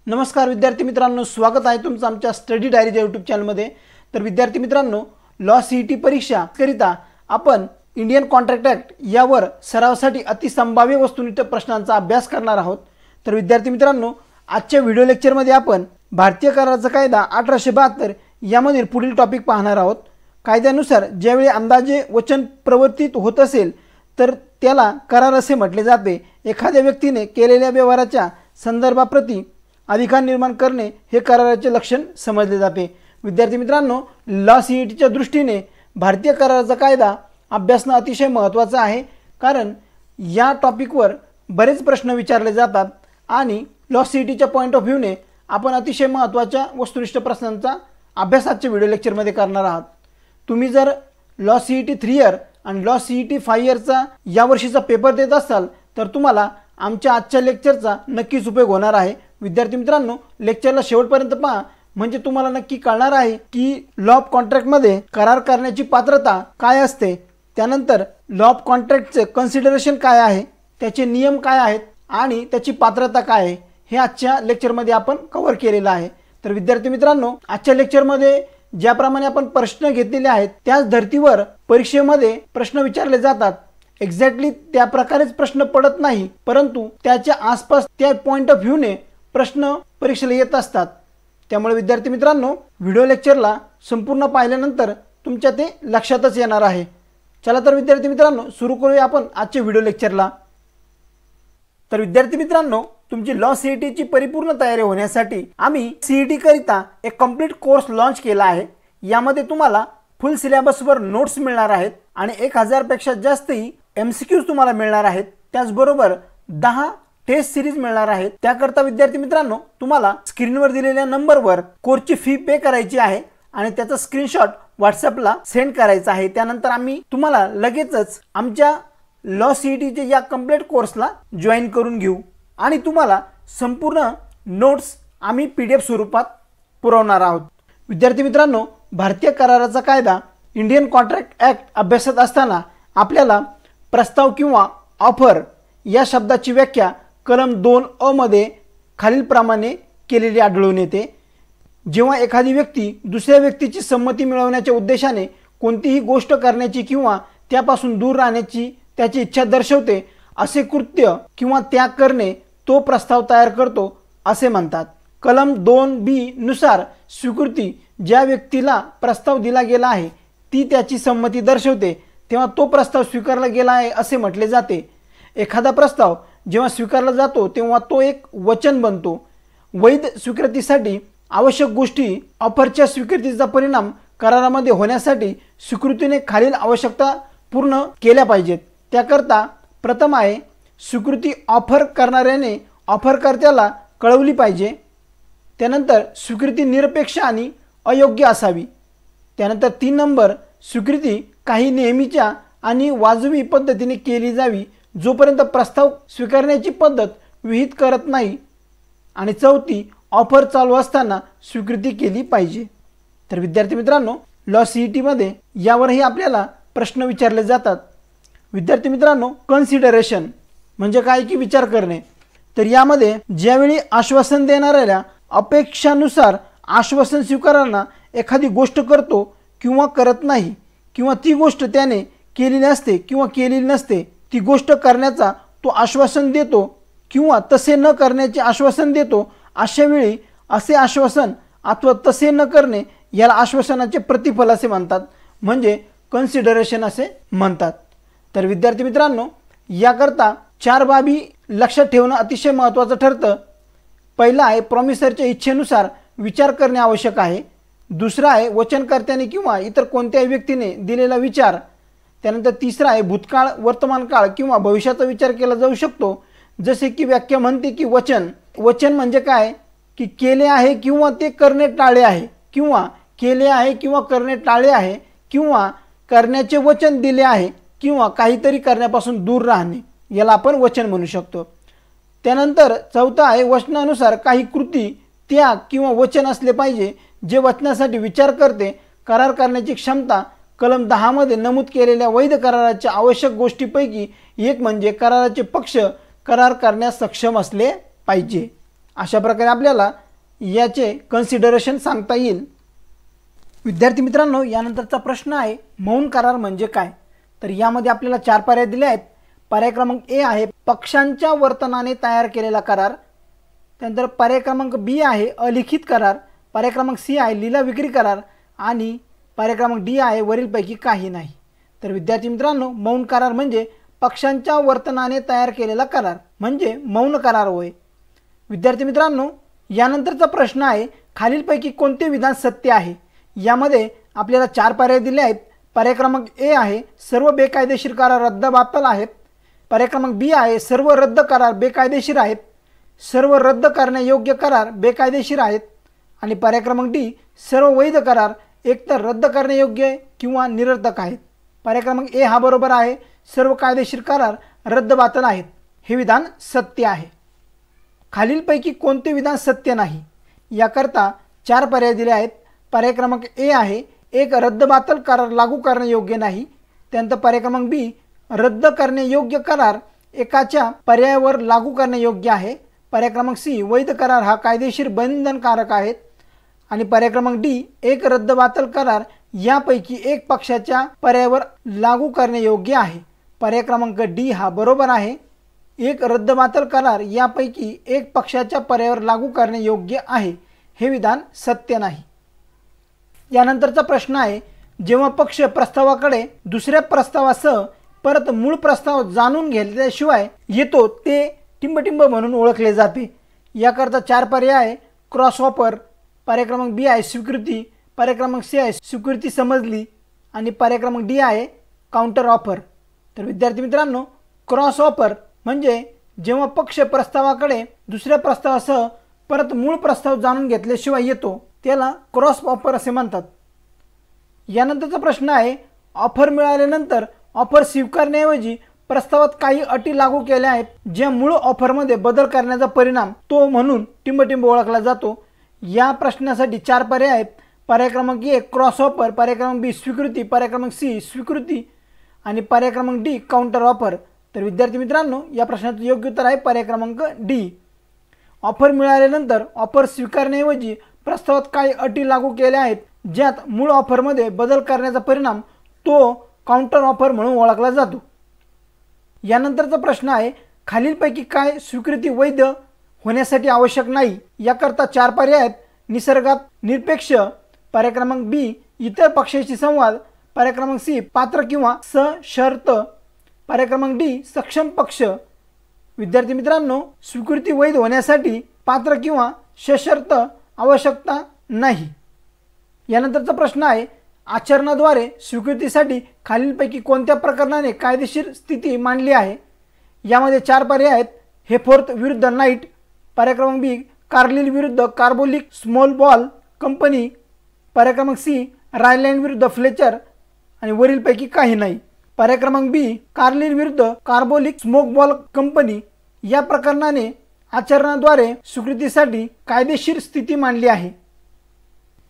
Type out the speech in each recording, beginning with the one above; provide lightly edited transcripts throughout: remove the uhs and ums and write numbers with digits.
नमस्कार विद्यार्थी मित्रांनो, स्वागत आहे तुमचं आमच्या स्टडी डायरीच्या यूट्यूब चॅनलमध्ये। तर विद्यार्थी मित्रांनो, लॉ सीईटी परीक्षा करिता आपण इंडियन कॉन्ट्रॅक्ट ॲक्ट यावर सरावासाठी अतिसंभाव्य वस्तुनिष्ठ प्रश्नांचा अभ्यास करणार आहोत। तर विद्यार्थी मित्रांनो, आजच्या व्हिडिओ लेक्चरमध्ये आपण भारतीय कराराचा कायदा 1872 यामधील पुढील टॉपिक पाहणार आहोत। कायद्यानुसार ज्यावेळी अंदाजे वचन प्रवर्तित होत असेल तर त्याला करार असे म्हटले जाते। एखाद्या व्यक्तीने केलेल्या व्यवहाराच्या संदर्भाप्रती अधिकार निर्माण करणे हे कराराचे लक्षण समजले जाते। विद्यार्थी मित्रांनो, लॉ सीईटीच्या दृष्टीने भारतीय कराराचा कायदा अभ्यासणं अतिशय महत्त्वाचं आहे, कारण या टॉपिकवर बरेच प्रश्न विचारले जातात आणि लॉ सीईटीच्या पॉईंट ऑफ व्ह्यूने आपण अतिशय महत्त्वाच्या वस्तुनिष्ठ प्रश्नांचा अभ्यास आजच्या व्हिडिओ लेक्चरमध्ये करणार आहात। तुम्ही जर लॉ सीईटी 3 इयर आणि लॉ सीईटी 5 इयरचा या वर्षीचा पेपर देत असाल तर तुम्हाला आमच्या आजच्या लेक्चरचा नक्कीच उपयोग होणार आहे। विद्यार्थी मित्रांनो, लेक्चरला शेवटपर्यंत पहा, म्हणजे तुम्हाला नक्की कळणार आहे की लॉ ऑफ कॉन्ट्रॅक्टमध्ये करार करण्याची पात्रता काय असते, त्यानंतर लॉ ऑफ कॉन्ट्रॅक्टचे कन्सिडरेशन काय आहे, त्याचे नियम काय आहेत आणि त्याची पात्रता काय आहे, हे आजच्या लेक्चरमध्ये आपण कव्हर केलेलं आहे। तर विद्यार्थी मित्रांनो, आजच्या लेक्चरमध्ये ज्याप्रमाणे आपण प्रश्न घेतलेले आहेत त्याच धर्तीवर परीक्षेमध्ये प्रश्न विचारले जातात। एक्झॅक्टली त्या प्रकारेच प्रश्न पडत नाही, परंतु त्याच्या आसपास त्या पॉइंट ऑफ व्ह्यूने प्रश्न परीक्षेला येत असतात। त्यामुळे विद्यार्थी मित्रांनो, व्हिडिओ लेक्चरला संपूर्ण पाहिल्यानंतर तुमच्या ते लक्षातच येणार आहे। चला तर विद्यार्थी मित्रांनो, सुरू करूया आपण आजचे व्हिडिओ लेक्चरला। तर विद्यार्थी मित्रांनो, तुमची लॉ सीईटीची परिपूर्ण तयारी होण्यासाठी आम्ही सीईटी करिता एक कंप्लीट कोर्स लॉन्च केला आहे। यामध्ये तुम्हाला फुल सिलेबसवर नोट्स मिळणार आहेत आणि 1000 पेक्षा जास्तही एमसीक्यूज तुम्हाला मिळणार आहेत। त्याचबरोबर 10 टेस्ट सिरीज मिळणार आहेत। त्याकरता विद्यार्थी मित्रांनो, तुम्हाला स्क्रीनवर दिलेल्या नंबरवर कोर्सची फी पे करायची आहे आणि त्याचा स्क्रीनशॉट व्हॉट्सअपला सेंड करायचा आहे। त्यानंतर आम्ही तुम्हाला लगेचच आमच्या लॉ सीईटीच्या या कंप्लीट कोर्सला जॉईन करून घेऊ आणि तुम्हाला संपूर्ण नोट्स आम्ही PDF स्वरूपात पुरवणार आहोत। विद्यार्थी मित्रांनो, भारतीय कराराचा कायदा इंडियन कॉन्ट्रॅक्ट ॲक्ट अभ्यासत असताना आपल्याला प्रस्ताव किंवा ऑफर या शब्दाची व्याख्या कलम 2A मध्ये खालीलप्रमाणे केलेली आढळून येते। जेव्हा एखादी व्यक्ती दुसऱ्या व्यक्तीची संमती मिळवण्याच्या उद्देशाने कोणतीही गोष्ट करण्याची किंवा त्यापासून दूर राहण्याची त्याची इच्छा दर्शवते, असे कृत्य किंवा त्याग करणे तो प्रस्ताव तयार करतो असे म्हणतात। कलम 2B नुसार स्वीकृती ज्या व्यक्तीला प्रस्ताव दिला गेला आहे ती त्याची संमती दर्शवते, तेव्हा तो प्रस्ताव स्वीकारला गेला आहे असे म्हटले जाते। एखादा प्रस्ताव जेव्हा स्वीकारला जातो तेव्हा तो एक वचन बनतो। वैध स्वीकृतीसाठी आवश्यक गोष्टी ऑफरच्या स्वीकृतीचा परिणाम करारामध्ये होण्यासाठी स्वीकृतीने खालील आवश्यकता पूर्ण केल्या पाहिजेत। त्याकरता प्रथम आहे, स्वीकृती ऑफर करणाऱ्याने ऑफरकर्त्याला कळवली पाहिजे। त्यानंतर स्वीकृती निरपेक्ष आणि अयोग्य असावी। त्यानंतर 3 नंबर, स्वीकृती काही नेहमीच्या आणि वाजवी पद्धतीने केली जावी जोपर्यंत प्रस्ताव स्वीकारण्याची पद्धत विहित करत नाही। आणि 4थी, ऑफर चालू असताना स्वीकृती केली पाहिजे। तर विद्यार्थी मित्रांनो, लॉ सीईटीमध्ये यावरही आपल्याला प्रश्न विचारले जातात। विद्यार्थी मित्रांनो, कन्सिडरेशन म्हणजे काय की विचार करणे। तर यामध्ये ज्यावेळी आश्वासन देणाऱ्याला अपेक्षानुसार आश्वासन स्वीकारताना एखादी गोष्ट करतो किंवा करत नाही, किंवा ती गोष्ट त्याने केलेली असते किंवा केलेली नसते, ती गोष्ट करण्याचा तो आश्वासन देतो किंवा तसे न करण्याचे आश्वासन देतो, अशा वेळी असे आश्वासन अथवा तसे न करणे याला आश्वासनाचे प्रतिफल असे म्हणतात, म्हणजे कन्सिडरेशन असे म्हणतात। तर विद्यार्थी मित्रांनो, याकरता 4 बाबी लक्षात ठेवणं अतिशय महत्त्वाचं ठरतं। पहिला आहे, प्रॉमिसरच्या इच्छेनुसार विचार करणे आवश्यक आहे। दुसरा आहे, वचनकर्त्याने किंवा इतर कोणत्याही व्यक्तीने दिलेला विचार। त्यानंतर तिसरा आहे, भूतकाळ, वर्तमान काळ किंवा भविष्याचा विचार केला जाऊ शकतो। जसे की व्याख्या म्हणते की वचन म्हणजे काय की केले आहे किंवा ते करणे टाळले आहे, किंवा केले आहे किंवा करणे टाळले आहे, किंवा करण्याचे वचन दिले आहे, किंवा काहीतरी करण्यापासून दूर राहणे, याला आपण वचन म्हणू शकतो। त्यानंतर 4था आहे, वचनानुसार काही कृती, त्याग किंवा वचन असले पाहिजे जे वचनासाठी विचार करते। करार करण्याची क्षमता कलम 10 मध्ये नमूद केलेल्या वैध कराराच्या आवश्यक गोष्टींपैकी एक म्हणजे कराराचे पक्ष करार करण्यास सक्षम असले पाहिजे। अशा प्रकारे आपल्याला याचे कन्सिडरेशन सांगता येईल। विद्यार्थी मित्रांनो, यानंतरचा प्रश्न आहे मौन करार म्हणजे काय। तर यामध्ये आपल्याला 4 पर्याय दिले आहेत। पर्याय क्रमांक ए आहे पक्षांच्या वर्तनाने तयार केलेला करार, त्यानंतर पर्याय क्रमांक बी आहे अलिखित करार, पर्याय क्रमांक सी आहे लीला विक्री करार आणि पर्याय क्रमांक डी आहे वरीलपैकी काही नाही। तर विद्यार्थी मित्रांनो, मौन करार म्हणजे पक्षांच्या वर्तनाने तयार केलेला करार म्हणजे मौन करार होय। विद्यार्थी मित्रांनो, यानंतरचा प्रश्न आहे खालीलपैकी कोणते विधान सत्य आहे। यामध्ये आपल्याला 4 पर्याय दिले आहेत। पर्याय क्रमांक ए आहे सर्व बेकायदेशीर करार रद्दबातल आहेत, पर्याय क्रमांक बी आहे सर्व रद्द करार बेकायदेशीर आहेत, सर्व रद्द करण्यायोग्य करार बेकायदेशीर आहेत आणि पर्याय क्रमांक डी सर्व वैध करार एकतर रद्द करण्यायोग्य किंवा निरर्थक आहेत। पर्याय क्रमांक ए हा बरोबर आहे, सर्व कायदेशीर करार रद्दबातल आहेत हे विधान सत्य आहे। खालीलपैकी कोणते विधान सत्य नाही, याकरता 4 पर्याय दिले आहेत। पर्याय क्रमांक ए आहे एक रद्दबातल करार लागू करणे योग्य नाही, त्यानंतर पर्याय क्रमांक बी रद्द करणे योग्य करार एकाच्या पर्यायावर लागू करणे योग्य आहे, पर्याय क्रमांक सी वैध करार हा कायदेशीर बंधनकारक आहेत आणि पर्याय क्रमांक डी एक रद्दबातल करार यापैकी एक पक्षाच्या पर्यायावर लागू करणे योग्य आहे। पर्याय क्रमांक डी हा बरोबर आहे, एक रद्दबातल करार यापैकी एक पक्षाच्या पर्यायावर लागू करणे योग्य आहे हे विधान सत्य नाही। यानंतरचा प्रश्न आहे जेव्हा पक्ष प्रस्तावाकडे दुसऱ्या प्रस्तावासह परत मूळ प्रस्ताव जाणून घेतल्याशिवाय येतो ते टिंबटिंब म्हणून ओळखले जाते। याकरता 4 पर्याय आहे क्रॉस ऑफर, पर्याय क्रमांक बी आहे स्वीकृती, पर्याय क्रमांक सी आहे स्वीकृती समजली आणि पर्याय क्रमांक डी आहे काउंटर ऑफर। तर विद्यार्थी मित्रांनो, क्रॉस ऑफर म्हणजे जेव्हा पक्ष प्रस्तावाकडे दुसऱ्या प्रस्तावासह परत मूळ प्रस्ताव जाणून घेतल्याशिवाय येतो त्याला क्रॉस ऑफर असे म्हणतात। यानंतरचा प्रश्न आहे ऑफर मिळाल्यानंतर ऑफर स्वीकारण्याऐवजी प्रस्तावात काही अटी लागू केल्या आहेत ज्या मूळ ऑफरमध्ये बदल करण्याचा परिणाम तो म्हणून टिंबटिंब ओळखला जातो। या प्रश्नासाठी 4 पर्याय आहेत। पर्याय क्रमांक ए क्रॉस ऑफर, पर्याय क्रमांक बी स्वीकृती, पर्याय क्रमांक सी स्वीकृती आणि पर्याय क्रमांक डी काउंटर ऑफर। तर विद्यार्थी मित्रांनो, या प्रश्नाचं योग्य उत्तर आहे पर्याय क्रमांक डी। ऑफर मिळाल्यानंतर ऑफर स्वीकारण्याऐवजी प्रस्तावात काही अटी लागू केल्या आहेत ज्यात मूळ ऑफरमध्ये बदल करण्याचा परिणाम तो काउंटर ऑफर म्हणून ओळखला जातो। यानंतरचा प्रश्न आहे खालीलपैकी काय स्वीकृती वैध होण्यासाठी आवश्यक नाही। याकरता 4 पर्याय आहेत निसर्गात निरपेक्ष, पर्याय क्रमांक बी इतर पक्षाशी संवाद, पर्याय क्रमांक सी पात्र किंवा सशर्त, पर्याय क्रमांक डी सक्षम पक्ष। विद्यार्थी मित्रांनो, स्वीकृती वैध होण्यासाठी पात्र किंवा सशर्त आवश्यकता नाही। यानंतरचा प्रश्न आहे आचरणाद्वारे स्वीकृतीसाठी खालीलपैकी कोणत्या प्रकरणाने कायदेशीर स्थिती मांडली आहे। यामध्ये 4 पर्याय आहेत हेफोर्थ विरुद्ध नाईट, पर्याय क्रमांक बी कार्लिल विरुद्ध कार्बोलिक स्मॉल बॉल कंपनी, पर्याय क्रमांक सी रायलँड विरुद्ध फ्लेचर आणि वरीलपैकी काही नाही। पर्याय क्रमांक बी कार्लिल विरुद्ध कार्बोलिक स्मोक बॉल कंपनी या प्रकरणाने आचरणाद्वारे स्वीकृतीसाठी कायदेशीर स्थिती मांडली आहे।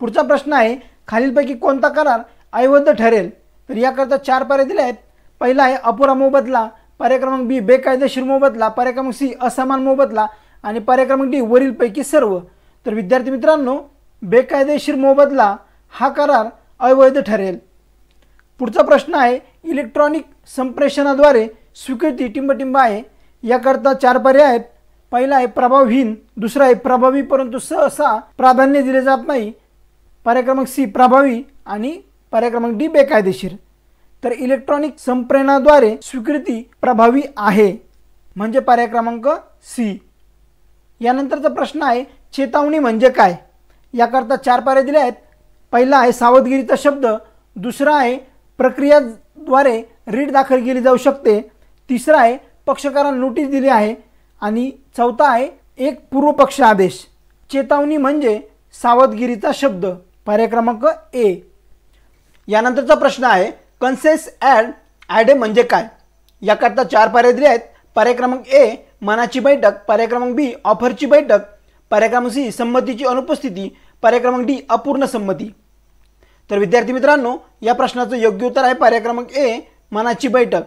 पुढचा प्रश्न आहे खालीलपैकी कोणता करार अवैध ठरेल। तर याकरता 4 पर्याय दिले आहेत। पहिला आहे अपुरा मोबदला, पर्याय क्रमांक बी बेकायदेशीर मोबदला, पर्याय क्रमांक सी असमान मोबदला आणि पर्याय क्रमांक डी वरीलपैकी सर्व। तर विद्यार्थी मित्रांनो, बेकायदेशीर मोबदला हा करार अवैध ठरेल। पुढचा प्रश्न आहे इलेक्ट्रॉनिक संप्रेषणाद्वारे स्वीकृती टिंबटिंब आहे। याकरता 4 पर्याय आहेत। पहिला आहे प्रभावहीन, दुसरा आहे प्रभावी परंतु सहसा प्राधान्य दिले जात नाही, पर्याय क्रमांक सी प्रभावी आणि पर्याय क्रमांक डी बेकायदेशीर। तर इलेक्ट्रॉनिक संप्रेषणाद्वारे स्वीकृती प्रभावी आहे म्हणजे पर्याय क्रमांक सी। यानंतरचा प्रश्न आहे चेतावणी म्हणजे काय। याकरता 4 पर्याय दिले आहेत। पहिला आहे सावधगिरीचा शब्द, दुसरा आहे प्रक्रियाद्वारे रीट दाखल केली जाऊ शकते, तिसरा आहे पक्षकारांना नोटीस दिली आहे आणि चौथा आहे एक पूर्वपक्ष आदेश। चेतावणी म्हणजे सावधगिरीचा शब्द, पर्याय क्रमांक ए। यानंतरचा प्रश्न आहे कन्सेस ॲडे म्हणजे काय। याकरता 4 पर्याय दिले आहेत। पर्याय क्रमांक ए मनाची बैठक, पर्याय क्रमांक बी ऑफरची बैठक, पर्याय क्रमांक सी संमतीची अनुपस्थिती, पर्याय क्रमांक डी अपूर्ण संमती। तर विद्यार्थी मित्रांनो, या प्रश्नाचं योग्य उत्तर आहे पर्याय क्रमांक ए मनाची बैठक।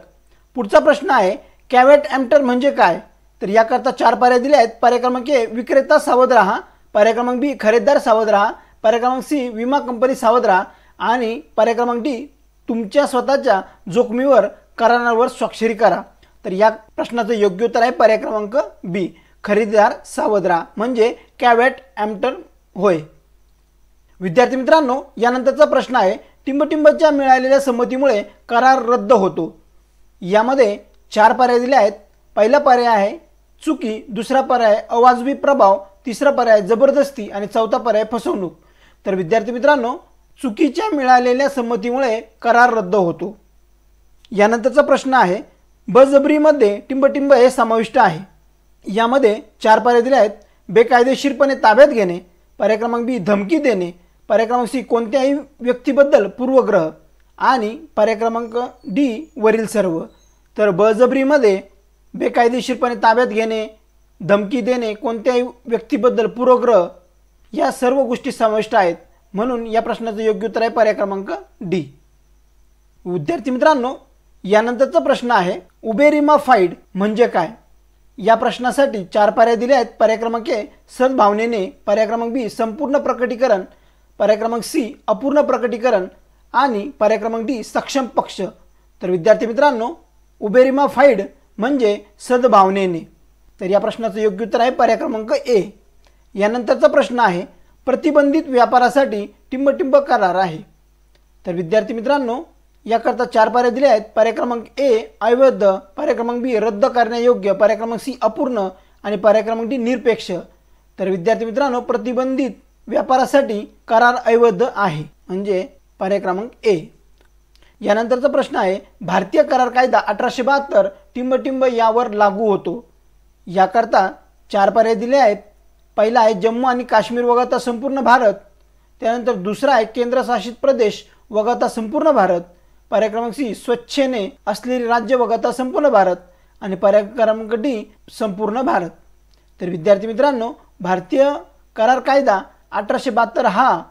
पुढचा प्रश्न आहे कॅव्हेट एम्प्टर म्हणजे काय। तर याकरता 4 पर्याय दिले आहेत. पर्याय क्रमांक ए विक्रेता सावध राहा, पर्याय क्रमांक बी खरेदीदार सावध राहा, पर्याय क्रमांक सी विमा कंपनी सावध राहा आणि पर्याय क्रमांक डी तुमच्या स्वतःच्या जोखमीवर करारावर स्वाक्षरी करा. तर या प्रश्नाचं योग्य उत्तर आहे पर्याय क्रमांक बी खरेदीदार सावध राहा, म्हणजे कॅव्हेट एम्प्टर होय. विद्यार्थी मित्रांनो, यानंतरचा प्रश्न आहे टिंबटिंबच्या मिळालेल्या संमतीमुळे करार रद्द होतो. यामध्ये 4 पर्याय दिले आहेत. पहिला पर्याय आहे चुकी, दुसरा पर्याय अवाजवी प्रभाव, तिसरा पर्याय जबरदस्ती आणि चौथा पर्याय फसवणूक. तर विद्यार्थी मित्रांनो, चुकीच्या मिळालेल्या संमतीमुळे करार रद्द होतो. यानंतरचा प्रश्न आहे बळजबरीमध्ये टिंबटिंब हे समाविष्ट आहे. यामध्ये 4 पर्याय दिले आहेत. बेकायदेशीरपणे ताब्यात घेणे, पर्याय क्रमांक बी धमकी देणे, पर्याय क्रमांक सी कोणत्याही व्यक्तीबद्दल पूर्वग्रह आणि पर्याय क्रमांक डी वरील सर्व. तर बळजबरीमध्ये बेकायदेशीरपणे ताब्यात घेणे, धमकी देणे, कोणत्याही व्यक्तीबद्दल पूर्वग्रह या सर्व गोष्टी समाविष्ट आहेत. म्हणून या प्रश्नाचं योग्य उत्तर आहे पर्याय क्रमांक डी. विद्यार्थी मित्रांनो, यानंतरचा प्रश्न आहे उबेरिमाफाईड म्हणजे काय. या प्रश्नासाठी 4 पर्याय दिले आहेत. पर्याय क्रमांक ए सद्भावनेने, पर्याय क्रमांक बी संपूर्ण प्रकटीकरण, पर्याय क्रमांक सी अपूर्ण प्रकटीकरण आणि पर्याय क्रमांक डी सक्षम पक्ष. तर विद्यार्थी मित्रांनो, उबेरिमाफाईड म्हणजे सद्भावनेने. तर या प्रश्नाचं योग्य उत्तर आहे पर्याय क्रमांक ए. यानंतरचा प्रश्न आहे प्रतिबंधित व्यापारासाठी टिंबटिंब करार आहे. तर विद्यार्थी मित्रांनो, याकरता 4 पर्याय दिले आहेत. पर्याय क्रमांक ए अवैध, पर्याय क्रमांक बी रद्द करण्यायोग्य, पर्याय क्रमांक सी अपूर्ण आणि पर्याय क्रमांक डी निरपेक्ष. तर विद्यार्थी मित्रांनो, प्रतिबंधित व्यापारासाठी करार अवैध आहे, म्हणजे पर्याय क्रमांक ए. यानंतरचा प्रश्न आहे भारतीय करार कायदा 1872 टिंबटिंब यावर लागू होतो. याकरता 4 पर्याय दिले आहेत. पहिला आहे जम्मू आणि काश्मीर वगळता संपूर्ण भारत, त्यानंतर दुसरा आहे केंद्रशासित प्रदेश वगळता संपूर्ण भारत, पर्याय क्रमांक सी स्वच्छेने असलेली राज्य वगळता संपूर्ण भारत आणि पर्याय क्रमांक डी संपूर्ण भारत. तर विद्यार्थी मित्रांनो, भारतीय करार कायदा 1872 हा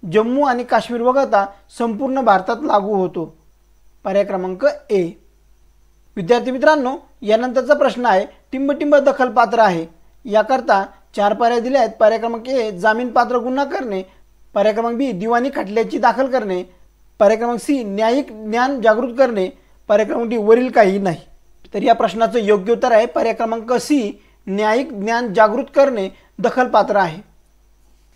जम्मू आणि काश्मीर वगळता संपूर्ण भारतात लागू होतो, पर्याय क्रमांक ए. विद्यार्थी मित्रांनो, यानंतरचा प्रश्न आहे टिंबटिंब दखलपात्र आहे. याकरता 4 पर्याय दिले आहेत. पर्याय क्रमांक ए जामीनपात्र गुन्हा करणे, पर्याय क्रमांक बी दिवाणी खटल्याची दाखल करणे, पर्याय क्रमांक सी न्यायिक ज्ञान जागृत करणे, पर्याय क्रमांक डी वरील काही नाही. तर या प्रश्नाचं योग्य उत्तर आहे पर्याय क्रमांक सी न्यायिक ज्ञान जागृत करणे दखलपात्र आहे.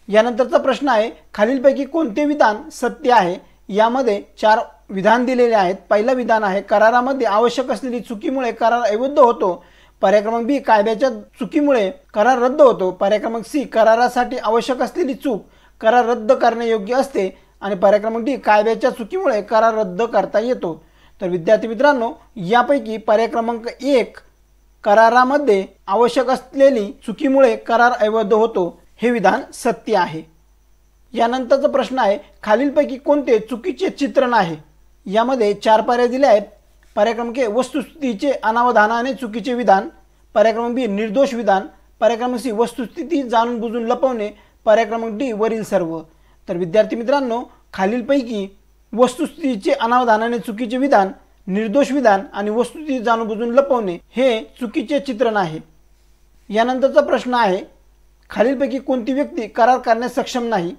यानंतरचा प्रश्न आहे खालीलपैकी कोणते विधान सत्य आहे. यामध्ये 4 विधान दिलेले आहेत. पहिलं विधान आहे करारामध्ये आवश्यक असलेली चुकीमुळे करार अवैध होतो, पर्याय क्रमांक बी कायद्याच्या चुकीमुळे करार रद्द होतो, पर्याय क्रमांक सी करारासाठी आवश्यक असलेली चूक करार रद्द करण्यायोग्य असते आणि पर्याय क्रमांक डी कायद्याच्या चुकीमुळे करार रद्द करता येतो. तर विद्यार्थी मित्रांनो, यापैकी पर्याय क्रमांक 1 करारामध्ये आवश्यक असलेली चुकीमुळे करार अवैध होतो हे विधान सत्य आहे. यानंतरचा प्रश्न आहे खालीलपैकी कोणते चुकीचे चित्रण आहे. यामध्ये 4 पर्याय दिले आहेत. पर्याय क्रमांक ए वस्तुस्थितीचे अनावधानाने चुकीचे विधान, पर्याय क्रमांक बी निर्दोष विधान, पर्याय क्रमांक सी वस्तुस्थिती जाणून बुजून लपवणे, पर्याय क्रमांक डी वरील सर्व. तर विद्यार्थी मित्रांनो, खालीलपैकी वस्तुस्थितीचे अनावधानाने चुकीचे विधान, निर्दोष विधान आणि वस्तुस्थिती जाणून बुजून लपवणे हे चुकीचे चित्रण आहे. यानंतरचा प्रश्न आहे खालीलपैकी कोणती व्यक्ती करार करण्यास सक्षम नाही.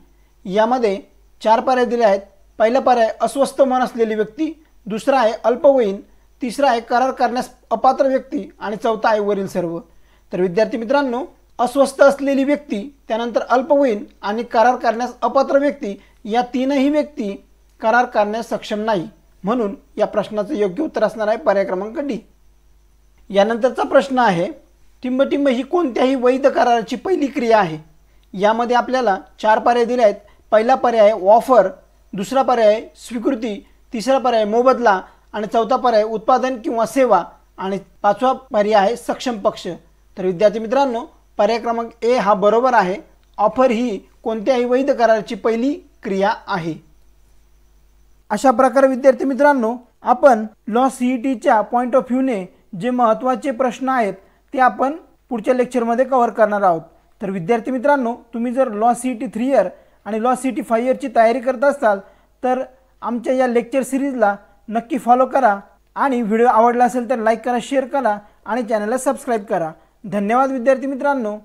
यामध्ये 4 पर्याय दिले आहेत. पहिला पर्याय अस्वस्थ मन असलेली व्यक्ती, दुसरा आहे अल्पवयीन, तिसरा आहे करार करण्यास अपात्र व्यक्ती आणि चौथा आहे वरील सर्व. तर विद्यार्थी मित्रांनो, अस्वस्थ असलेली व्यक्ती, त्यानंतर अल्पवयीन आणि करार करण्यास अपात्र व्यक्ती या तीनही व्यक्ती करार करण्यास सक्षम नाही. म्हणून या प्रश्नाचं योग्य उत्तर असणार आहे पर्याय क्रमांक डी. यानंतरचा प्रश्न आहे टिंबटिंब ही कोणत्याही वैध कराराची पहिली क्रिया आहे. यामध्ये आपल्याला 4 पर्याय दिले आहेत. पहिला पर्याय ऑफर, दुसरा पर्याय स्वीकृती, तिसरा पर्याय मोबदला आणि चौथा पर्याय उत्पादन किंवा सेवा आणि 5वा पर्याय आहे सक्षम पक्ष. तर विद्यार्थी मित्रांनो, पर्याय क्रमांक ए हा बरोबर आहे. ऑफर ही कोणत्याही वैध कराराची पहिली क्रिया आहे. अशा प्रकारे विद्यार्थी मित्रांनो, आपण लॉ सीईटीच्या पॉईंट ऑफ व्ह्यूने जे महत्त्वाचे प्रश्न आहेत ते आपण पुढच्या लेक्चरमध्ये कव्हर करणार आहोत. तर विद्यार्थी मित्रांनो, तुम्ही जर लॉ सीईटी 3 इयर आणि लॉ सीईटी 5 इयरची तयारी करत असाल तर आमच्या या लेक्चर सिरीजला नक्की फॉलो करा आणि व्हिडिओ आवडला असेल तर लाईक करा, शेअर करा आणि चॅनलला सबस्क्राईब करा. धन्यवाद विद्यार्थी मित्रांनो.